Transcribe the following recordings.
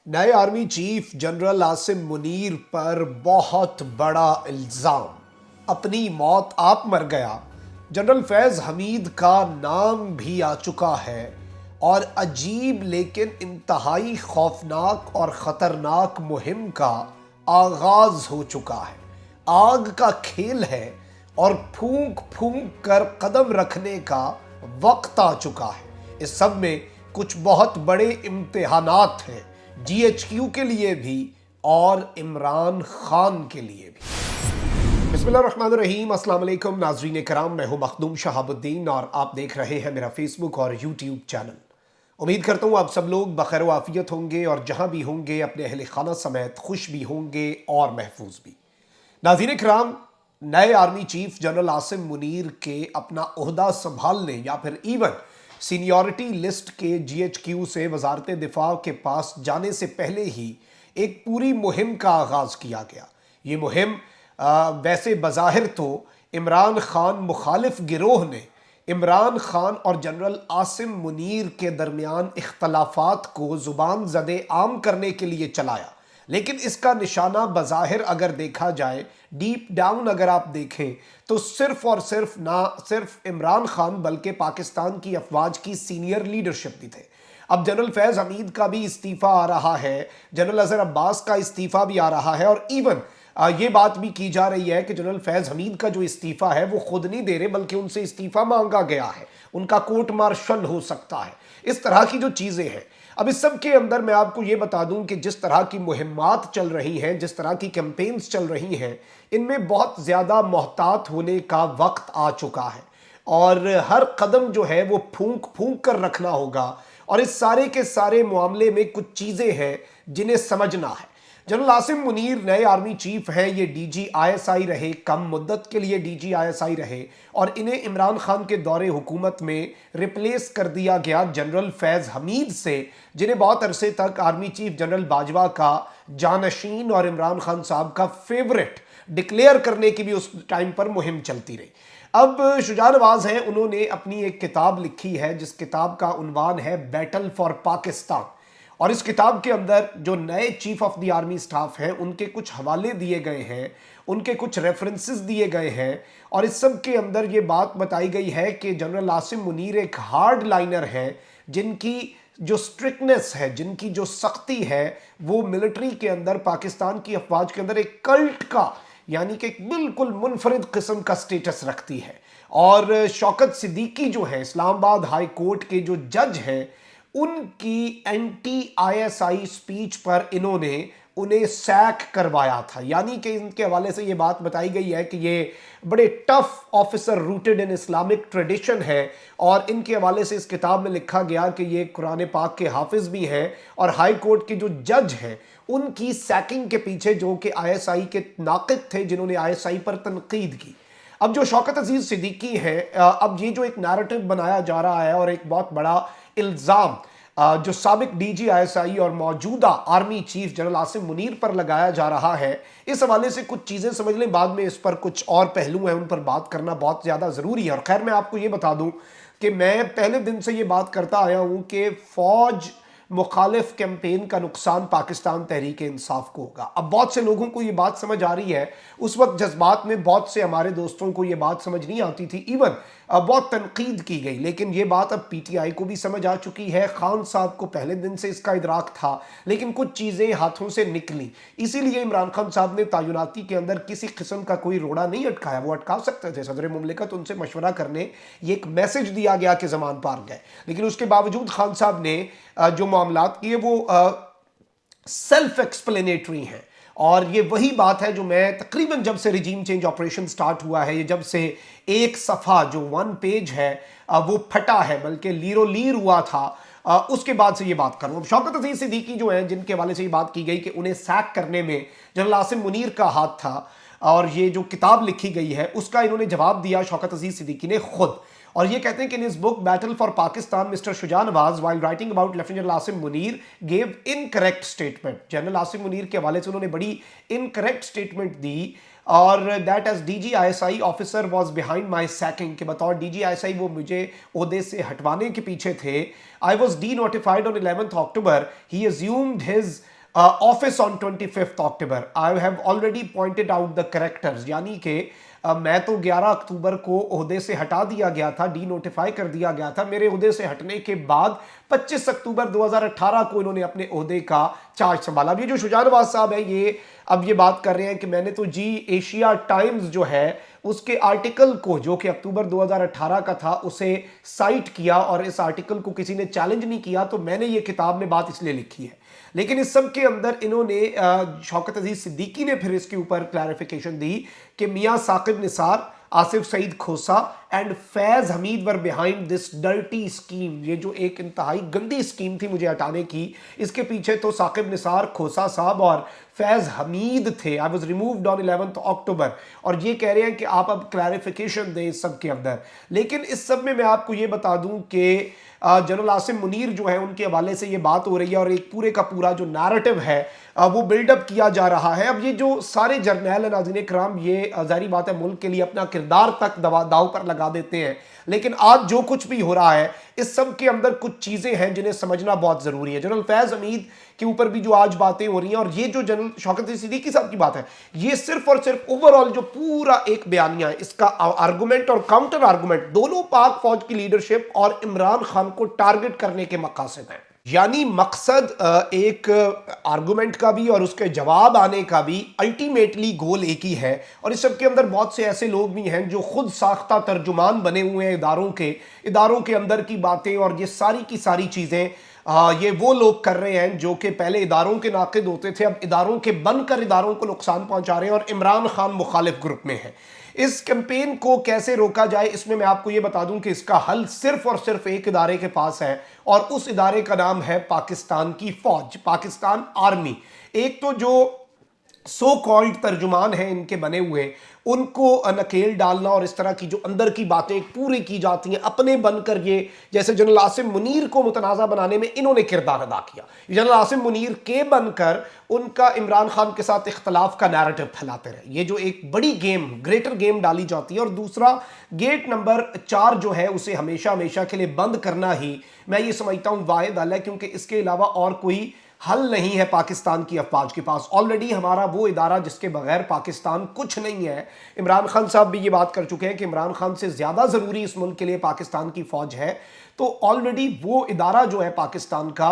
नए army chief general Asim Munir पर बहुत बड़ा इल्ज़ाम। अपनी मौत आप मर गया। जनरल फैज़ हमीद का नाम भी आ चुका है और अजीब लेकिन इंतहाई खौफनाक और ख़तरनाक मुहिम का आगाज़ हो चुका है। आग का खेल है और फूंक फूंक कर कदम रखने का वक्त आ चुका है। इस सब में कुछ बहुत बड़े इम्तिहानात हैं, जीएचक्यू के लिए भी और इमरान खान के लिए भी। बिस्मिल्लाहिर्रहमानिर्रहीम, अस्सलाम वालेकुम नाज़रीन कराम, मैं हूं मखदूम शहाबुद्दीन और आप देख रहे हैं मेरा फेसबुक और यूट्यूब चैनल। उम्मीद करता हूं आप सब लोग बखैर व आफियत होंगे और जहां भी होंगे अपने अहले खाना समेत खुश भी होंगे और महफूज भी। नाज़रीन कराम, नए army chief general Asim Munir के अपना ओहदा संभालने या फिर इवन सीनियरिटी लिस्ट के जीएचक्यू से वजारत दिफा के पास जाने से पहले ही एक पूरी मुहिम का आगाज़ किया गया। ये मुहिम वैसे बज़ाहिर तो इमरान खान मुखालिफ गिरोह ने इमरान खान और जनरल आसिम मुनीर के दरमियान इख्तलाफात को ज़ुबान ज़दे आम करने के लिए चलाया, लेकिन इसका निशाना बज़ाहिर अगर देखा जाए, डीप डाउन अगर आप देखें तो सिर्फ और सिर्फ ना सिर्फ इमरान खान बल्कि पाकिस्तान की अफवाज की सीनियर लीडरशिप भी थे। अब जनरल फैज़ हमीद का भी इस्तीफ़ा आ रहा है, जनरल अज़हर अब्बास का इस्तीफ़ा भी आ रहा है और इवन ये बात भी की जा रही है कि जनरल फैज़ हमीद का जो इस्तीफ़ा है वो खुद नहीं दे रहे बल्कि उनसे इस्तीफ़ा मांगा गया है, उनका कोर्ट मार्शल हो सकता है। इस तरह की जो चीज़ें हैं, अब इस सब के अंदर मैं आपको ये बता दूं कि जिस तरह की मुहिम्मात चल रही हैं, जिस तरह की कैंपेन्स चल रही हैं, इनमें बहुत ज़्यादा मोहतात होने का वक्त आ चुका है और हर कदम जो है वो फूंक फूंक कर रखना होगा। और इस सारे के सारे मामले में कुछ चीज़ें हैं जिन्हें समझना है। जनरल आसिम मुनीर नए आर्मी चीफ हैं, ये डीजी आईएसआई रहे, कम मुद्दत के लिए डीजी आईएसआई रहे और इन्हें इमरान खान के दौरे हुकूमत में रिप्लेस कर दिया गया जनरल फैज़ हमीद से, जिन्हें बहुत अरसे तक आर्मी चीफ जनरल बाजवा का जानशीन और इमरान खान साहब का फेवरेट डिक्लेयर करने की भी उस टाइम पर मुहिम चलती रही। अब शुजा नवाज हैं, उन्होंने अपनी एक किताब लिखी है जिस किताब का उन्वान है बैटल फॉर पाकिस्तान और इस किताब के अंदर जो नए chief of the army staff हैं उनके कुछ हवाले दिए गए हैं, उनके कुछ रेफरेंसेस दिए गए हैं और इस सब के अंदर ये बात बताई गई है कि जनरल आसिम मुनीर एक हार्ड लाइनर हैं, जिनकी जो स्ट्रिक्टनेस है, जिनकी जो सख्ती है वो मिलिट्री के अंदर, पाकिस्तान की अफवाज के अंदर एक कल्ट का यानी कि बिल्कुल मुनफरिद किस्म का स्टेटस रखती है। और शौकत सिद्दीकी जो है, इस्लामाबाद हाई कोर्ट के जो जज हैं, उनकी एंटी आईएसआई स्पीच पर इन्होंने उन्हें सैक करवाया था। यानी कि इनके हवाले से ये बात बताई गई है कि ये बड़े tough officer rooted in Islamic tradition है और इनके हवाले से इस किताब में लिखा गया कि ये कुरान पाक के हाफिज भी हैं और हाई कोर्ट के जो जज हैं उनकी सैकिंग के पीछे जो कि आईएसआई के नाक़िद थे, जिन्होंने आईएसआई पर तनकीद की। अब जो शौकत अजीज सिद्दीकी हैं, अब ये जो एक नैरेटिव बनाया जा रहा है और एक बहुत बड़ा इल्ज़ाम जो साबिक डीजी आईएसआई और मौजूदा army chief general Asim Munir पर लगाया जा रहा है, इस हवाले से कुछ चीज़ें समझ लें, बाद में इस पर कुछ और पहलू हैं उन पर बात करना बहुत ज़्यादा ज़रूरी है। और खैर मैं आपको ये बता दूं कि मैं पहले दिन से ये बात करता आया हूं कि फ़ौज मुखालिफ कैंपेन का नुकसान पाकिस्तान तहरीक इंसाफ को होगा। अब बहुत से लोगों को ये बात समझ आ रही है, उस वक्त जज्बात में बहुत से हमारे दोस्तों को ये बात समझ नहीं आती थी, इवन बहुत तनकीद की गई, लेकिन ये बात अब पीटीआई को भी समझ आ चुकी है। खान साहब को पहले दिन से इसका इदराक था, लेकिन कुछ चीज़ें हाथों से निकली, इसीलिए इमरान खान साहब ने तैनाती के अंदर किसी किस्म का कोई रोड़ा नहीं अटकाया। वो अटका सकते थे, सदर मुमलिकत उनसे मशवरा करने ये एक मैसेज दिया गया कि ज़मान पार गए, लेकिन उसके बावजूद खान साहब ने जो मामलात किए वो सेल्फ एक्सप्लेनेटरी हैं। और ये वही बात है जो मैं तकरीबन जब से रिजीम चेंज ऑपरेशन स्टार्ट हुआ है, ये जब से एक सफ़ा जो 1 पेज है वो फटा है, बल्कि लीरो लीर हुआ था, उसके बाद से ये बात कर रहा हूँ। शौकत अजीज सिद्दीकी जो है, जिनके हवाले से ये बात की गई कि उन्हें सैक करने में जनरल आसिम मुनीर का हाथ था और ये जो किताब लिखी गई है उसका इन्होंने जवाब दिया शौकत अजीज सिद्दीकी ने खुद। और ये कहते हैं कि in his book Battle for Pakistan Mr Shuja Nawaz while writing about Lieutenant General Asim Munir gave incorrect statement. General Asim Munir के हवाले से उन्होंने बड़ी इनकरेक्ट स्टेटमेंट दी और that as DG ISI officer was behind my sacking, के बतौर डीजी आईएसआई वो मुझे ओहदे से हटवाने के पीछे थे। I was D notified on 11th October. He assumed his office on 25th October. I have already pointed out the characters, यानी कि मैं तो 11 अक्टूबर को ओहदे से हटा दिया गया था, डी नोटिफाई कर दिया गया था। मेरे ओहदे से हटने के बाद 25 अक्टूबर 2018 को इन्होंने अपने ओहदे का चार्ज संभाला। अब ये जो शुजा नवाज साहब है, ये अब ये बात कर रहे हैं कि मैंने तो जी एशिया टाइम्स जो है उसके आर्टिकल को, जो कि अक्टूबर 2018 का था, उसे साइट किया और इस आर्टिकल को किसी ने चैलेंज नहीं किया, तो मैंने ये किताब में बात इसलिए लिखी है। लेकिन इस सब के अंदर इन्होंने शौकत अजीज सिद्दीकी ने फिर इसके ऊपर क्लैरिफिकेशन दी कि Mian Saqib Nisar, Asif Saeed Khosa and Faiz Hameed were behind this dirty scheme. ये जो एक इंतहाई गंदी स्कीम थी मुझे हटाने की, इसके पीछे तो साकिब निसार, खोसा साहब और फैज हमीद थे। आई वॉज रिमूव्ड ऑन 11 अक्टूबर। और ये कह रहे हैं कि आप अब क्लैरिफिकेशन दें इस सब के अंदर। लेकिन इस सब में मैं आपको ये बता दूं कि जनरल आसिम मुनीर जो है उनके हवाले से ये बात हो रही है और एक पूरे का पूरा जो नैरेटिव है वो बिल्डअप किया जा रहा है। अब ये जो सारे जर्नैल है नाज़रीन कराम, ये ज़ाहिर बात है मुल्क के लिए अपना किरदार तक दाव पर लगा देते हैं। लेकिन आज जो कुछ भी हो रहा है इस सब के अंदर कुछ चीज़ें हैं जिन्हें समझना बहुत ज़रूरी है। जनरल फैज़ हमीद के ऊपर भी जो आज बातें हो रही हैं, और ये जो जनरल शौकत सिद्दीकी साहब की बात है, ये सिर्फ और सिर्फ ओवरऑल जो पूरा एक बयानिया है, इसका आर्गूमेंट और काउंटर आर्गूमेंट दोनों पाक फौज की लीडरशिप और इमरान खान को टारगेट करने के मकासद हैं। यानी मकसद एक आर्गुमेंट का भी और उसके जवाब आने का भी अल्टीमेटली गोल एक ही है। और इस सब के अंदर बहुत से ऐसे लोग भी हैं जो खुद साख्ता तर्जुमान बने हुए हैं इदारों के अंदर की बातें, और ये सारी की सारी चीज़ें ये वो लोग कर रहे हैं जो कि पहले इदारों के नाक़िद होते थे, अब इदारों के बनकर इदारों को नुकसान पहुंचा रहे हैं, और इमरान खान मुखालिफ ग्रुप में है। इस कैंपेन को कैसे रोका जाए, इसमें मैं आपको ये बता दूं कि इसका हल सिर्फ और सिर्फ एक इदारे के पास है, और उस इदारे का नाम है पाकिस्तान की फौज, पाकिस्तान आर्मी। एक तो जो सो कॉल्ड तर्जुमान हैं इनके बने हुए, उनको नकेल डालना और इस तरह की जो अंदर की बातें पूरी की जाती हैं अपने बनकर, ये जैसे जनरल आसिम मुनीर को मुतनाज़ा बनाने में इन्होंने किरदार अदा किया। जनरल आसिम मुनीर के बनकर उनका इमरान खान के साथ इख्तलाफ का नैरेटिव फैलाते रहे। ये जो एक बड़ी गेम, ग्रेटर गेम डाली जाती है। और दूसरा, गेट नंबर 4 जो है उसे हमेशा हमेशा के लिए बंद करना ही मैं ये समझता हूँ वाहिद हल है, क्योंकि इसके अलावा और कोई हल नहीं है पाकिस्तान की अफवाज के पास। ऑलरेडी हमारा वो इदारा जिसके बगैर पाकिस्तान कुछ नहीं है। इमरान खान साहब भी ये बात कर चुके हैं कि इमरान खान से ज़्यादा ज़रूरी इस मुल्क के लिए पाकिस्तान की फ़ौज है। तो ऑलरेडी वो इदारा जो है पाकिस्तान का,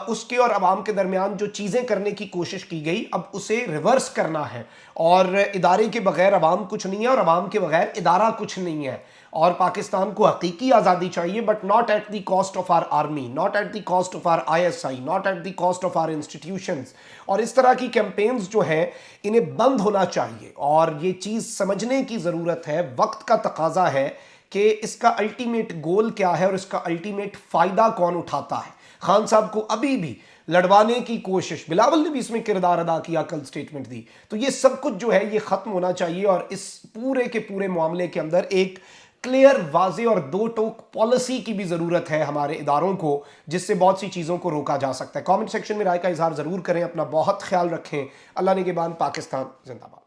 उसके और अवाम के दरमियान जो चीज़ें करने की कोशिश की गई, अब उसे रिवर्स करना है। और इदारे के बगैर अवाम कुछ नहीं है, और अवाम के बगैर इदारा कुछ नहीं है। और पाकिस्तान को हकीकी आज़ादी चाहिए, but not at the cost of our army, not at the cost of our ISI, not at the cost of our institutions. और इस तरह की कैंपेन्स जो हैं इन्हें बंद होना चाहिए, और ये चीज़ समझने की ज़रूरत है। वक्त का तकाजा है कि इसका अल्टीमेट गोल क्या है और इसका अल्टीमेट फ़ायदा कौन उठाता है। खान साहब को अभी भी लड़वाने की कोशिश, बिलावल ने भी इसमें किरदार अदा किया, कल स्टेटमेंट दी। तो ये सब कुछ जो है ये ख़त्म होना चाहिए, और इस पूरे के पूरे मामले के अंदर एक क्लियर, वाज़े और दो टोक पॉलिसी की भी ज़रूरत है हमारे इदारों को, जिससे बहुत सी चीज़ों को रोका जा सकता है। कमेंट सेक्शन में राय का इजहार ज़रूर करें। अपना बहुत ख्याल रखें। अल्लाह निगहबान। पाकिस्तान जिंदाबाद।